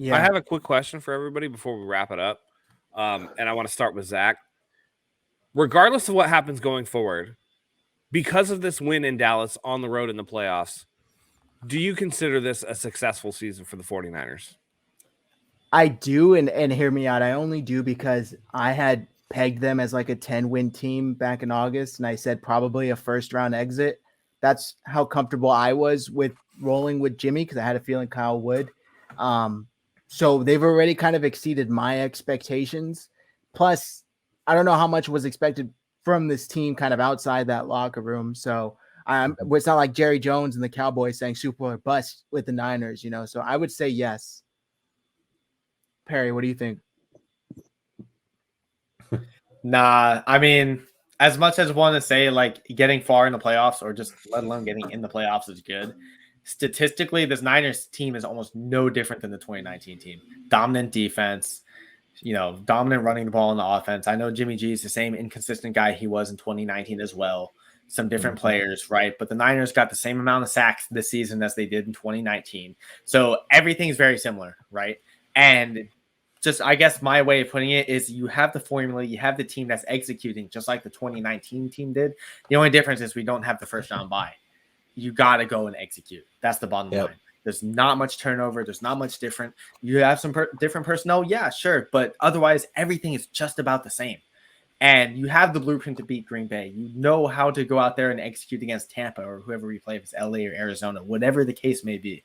I have a quick question for everybody before we wrap it up. And I want to start with Zach. Regardless of what happens going forward, because of this win in Dallas on the road in the playoffs, do you consider this a successful season for the 49ers? I do, and hear me out. I only do because I had pegged them as like a 10-win team back in August, and I said probably a first-round exit. That's how comfortable I was with rolling with Jimmy because I had a feeling Kyle would. So they've already kind of exceeded my expectations. Plus, I don't know how much was expected from this team kind of outside that locker room. So it's not like Jerry Jones and the Cowboys saying Super Bowl or bust with the Niners, So I would say yes. Perry, what do you think? Nah, I mean, as much as I want to say like getting far in the playoffs or just let alone getting in the playoffs is good. Statistically, this Niners team is almost no different than the 2019 team. Dominant defense, dominant running the ball in the offense. I know Jimmy G is the same inconsistent guy he was in 2019 as well. Some different players, right? But the Niners got the same amount of sacks this season as they did in 2019. So everything's very similar, right? And just, I guess my way of putting it is you have the formula, you have the team that's executing just like the 2019 team did. The only difference is we don't have the first round bye. You got to go and execute. That's the bottom line. There's not much turnover. There's not much different. You have some different personnel. Yeah, sure. But otherwise, everything is just about the same. And you have the blueprint to beat Green Bay. You know how to go out there and execute against Tampa or whoever we play, if it's LA or Arizona, whatever the case may be.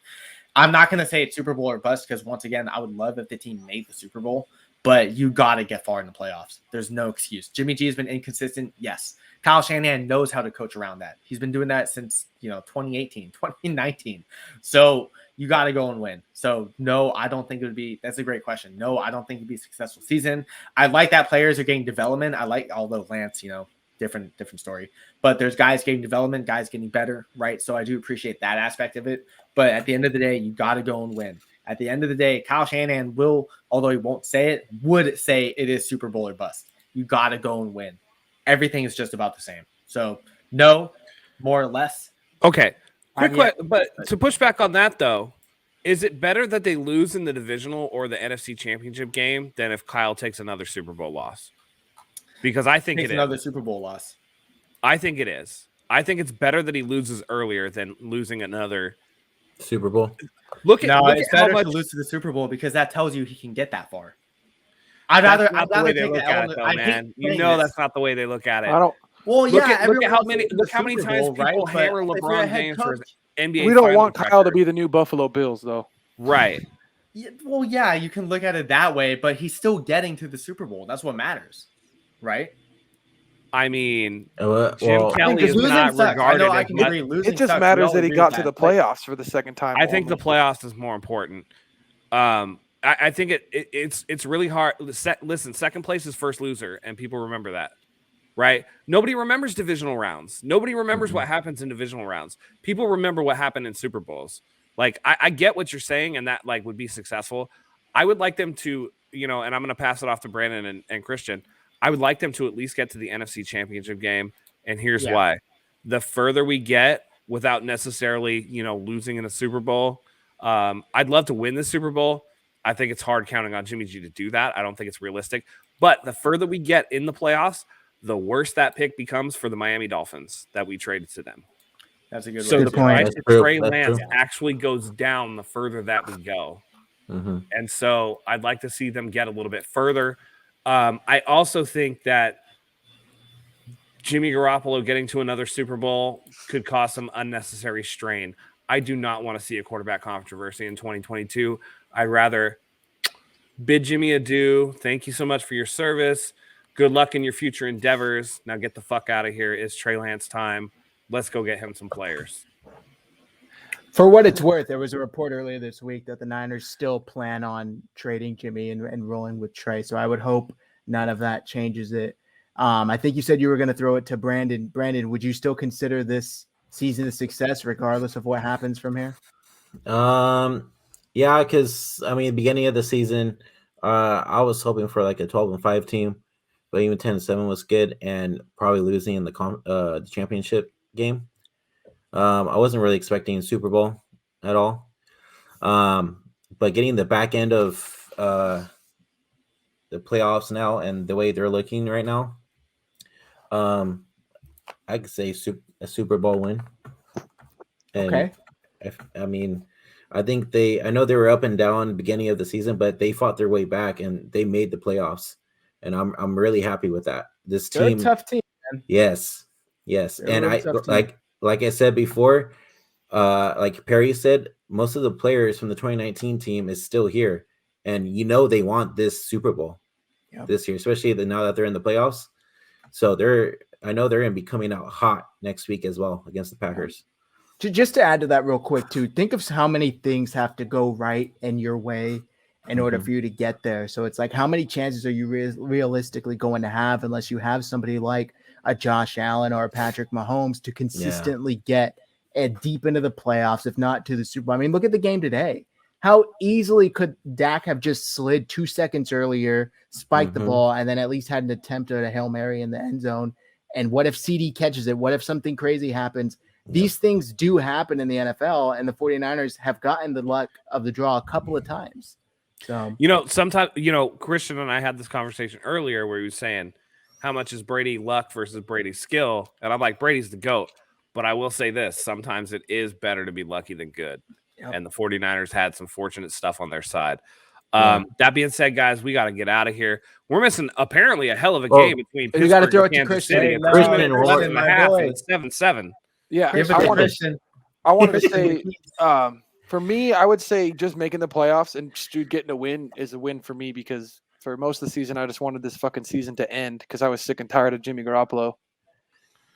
I'm not going to say it's Super Bowl or bust because, once again, I would love if the team made the Super Bowl, but you got to get far in the playoffs. There's no excuse. Jimmy G has been inconsistent. Yes. Kyle Shanahan knows how to coach around that. He's been doing that since, 2018, 2019. So you got to go and win. So no, I don't think it would be, that's a great question. No, I don't think it'd be a successful season. I like that players are getting development. Although Lance, different story, but there's guys getting development, guys getting better, right? So I do appreciate that aspect of it. But at the end of the day, you got to go and win. At the end of the day, Kyle Shanahan will, although he won't say it, would say it is Super Bowl or bust. You got to go and win. Everything is just about the same. So no, more or less. Okay. But to push back on that though, is it better that they lose in the divisional or the NFC Championship game than if Kyle takes another Super Bowl loss? Because I think it's another Super Bowl loss. I think it is. I think it's better that he loses earlier than losing another Super Bowl. It's better to lose to the Super Bowl because that tells you he can get that far. I'd rather take the L. Man. That's not the way they look at it. I don't. Well, look how many times people hammer LeBron James for NBA. We don't want Kyle to be the new Buffalo Bills, though. Right. Well, yeah, you can look at it that way, but he's still getting to the Super Bowl. That's what matters, right? I mean, Jim Kelly is not regarded as it just matters that he got to the playoffs for the second time. I think the playoffs is more important. I think it's really hard. Listen, second place is first loser, and people remember that, right? Nobody remembers divisional rounds. Nobody remembers what happens in divisional rounds. People remember what happened in Super Bowls. Like, I get what you're saying, and that would be successful. I would like them to, and I'm going to pass it off to Brandon and Christian. I would like them to at least get to the NFC Championship game, and here's why. The further we get without necessarily, losing in a Super Bowl, I'd love to win the Super Bowl. I think it's hard counting on Jimmy G to do that. I don't think it's realistic. But the further we get in the playoffs, the worse that pick becomes for the Miami Dolphins that we traded to them. That's a good So way. the price of Trey Lance actually goes down the further that we go. And so I'd like to see them get a little bit further. I also think that Jimmy Garoppolo getting to another Super Bowl could cause some unnecessary strain. I do not want to see a quarterback controversy in 2022. I'd rather bid Jimmy adieu. Thank you so much for your service. Good luck in your future endeavors. Now get the fuck out of here. It's Trey Lance time. Let's go get him some players. For what it's worth, there was a report earlier this week that the Niners still plan on trading Jimmy and rolling with Trey. So I would hope none of that changes it. I think you said you were going to throw it to Brandon. Brandon, would you still consider this season a success regardless of what happens from here? Yeah, because beginning of the season, I was hoping for like a 12-5 team, but even 10-7 was good, and probably losing in the championship game. I wasn't really expecting Super Bowl at all. but getting the back end of the playoffs now and the way they're looking right now, I could say a Super Bowl win. And Okay. I mean, I know they were up and down at the beginning of the season, but they fought their way back and they made the playoffs. And I'm really happy with that. This They're team, a tough team, man. yes. They're a And really tough team. like I said before, like Perry said, most of the players from the 2019 team is still here. And they want this Super Bowl this year, especially now that they're in the playoffs. So I know they're going to be coming out hot next week as well against the Packers. Just to add to that real quick too, think of how many things have to go right in your way in order for you to get there. So it's like, how many chances are you realistically going to have unless you have somebody like a Josh Allen or a Patrick Mahomes to consistently get deep into the playoffs, if not to the Super Bowl? I mean, look at the game today. How easily could Dak have just slid 2 seconds earlier, spiked the ball, and then at least had an attempt at a Hail Mary in the end zone? And what if CD catches it? What if something crazy happens? These things do happen in the NFL, and the 49ers have gotten the luck of the draw a couple of times. So, sometimes, Christian and I had this conversation earlier where he was saying, how much is Brady luck versus Brady skill? And I'm like, Brady's the GOAT. But I will say this, sometimes it is better to be lucky than good. Yep. And the 49ers had some fortunate stuff on their side. That being said, guys, we got to get out of here. We're missing apparently a hell of a game between Pittsburgh you got to throw it and to Kansas Christian. City. Hey, Christian and 11.5, it's 7-7. Yeah, I wanted to say, for me, I would say just making the playoffs and Stu getting a win is a win for me, because for most of the season, I just wanted this fucking season to end because I was sick and tired of Jimmy Garoppolo.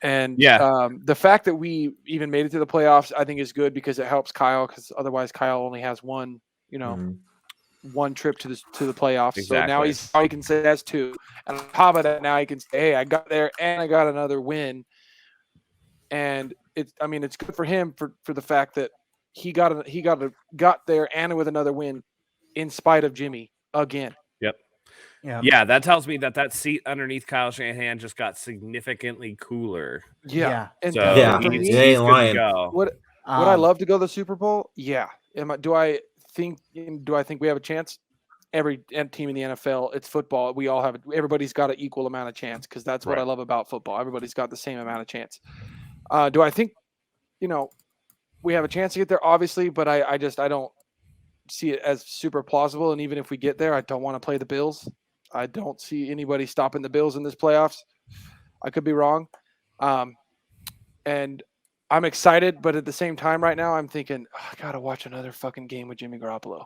And the fact that we even made it to the playoffs, I think is good because it helps Kyle, because otherwise Kyle only has one trip to the playoffs. Exactly. So now he can say that's 2. And on top of that, now he can say, hey, I got there and I got another win. And it's good for him for the fact that he got there and with another win in spite of Jimmy again. Yep. Yeah, that tells me that seat underneath Kyle Shanahan just got significantly cooler. Yeah. And so he's good to go. Would I love to go to the Super Bowl? Yeah. Do I think we have a chance? Every team in the NFL, it's football. We all have it. Everybody's got an equal amount of chance, because that's what I love about football. Everybody's got the same amount of chance. Do I think, we have a chance to get there? Obviously, but I don't see it as super plausible. And even if we get there, I don't want to play the Bills. I don't see anybody stopping the Bills in this playoffs. I could be wrong. And I'm excited, but at the same time right now, I'm thinking, I got to watch another fucking game with Jimmy Garoppolo.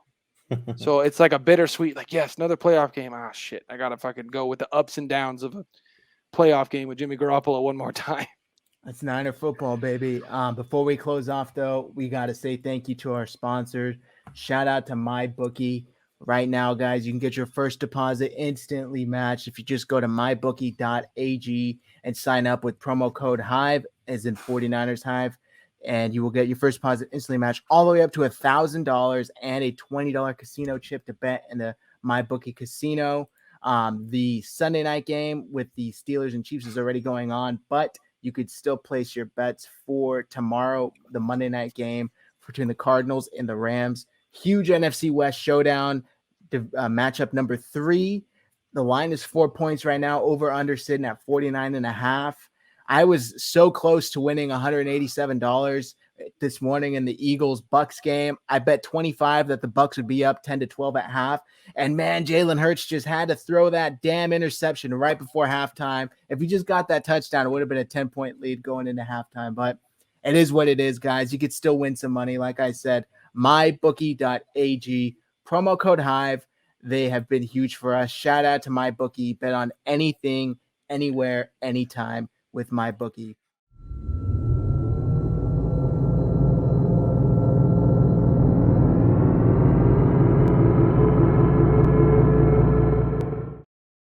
So it's like a bittersweet, like, yes, another playoff game. Ah, shit. I got to fucking go with the ups and downs of a playoff game with Jimmy Garoppolo one more time. That's Niner football, baby. Before we close off, though, we got to say thank you to our sponsors. Shout out to MyBookie. Right now, guys, you can get your first deposit instantly matched if you just go to MyBookie.AG and sign up with promo code Hive, as in 49ers Hive, and you will get your first deposit instantly matched all the way up to $1,000 and a $20 casino chip to bet in the MyBookie casino. The Sunday night game with the Steelers and Chiefs is already going on, but you could still place your bets for tomorrow, the Monday night game between the Cardinals and the Rams. Huge NFC West showdown, matchup number 3. The line is 4 points right now, over under sitting at 49.5. I was so close to winning $187 this morning in the Eagles-Bucks game. I bet 25 that the Bucks would be up 10-12 at half. And man, Jalen Hurts just had to throw that damn interception right before halftime. If he just got that touchdown, it would have been a 10-point lead going into halftime. But it is what it is, guys. You could still win some money. Like I said, MyBookie.ag, promo code Hive. They have been huge for us. Shout out to MyBookie. Bet on anything, anywhere, anytime with MyBookie.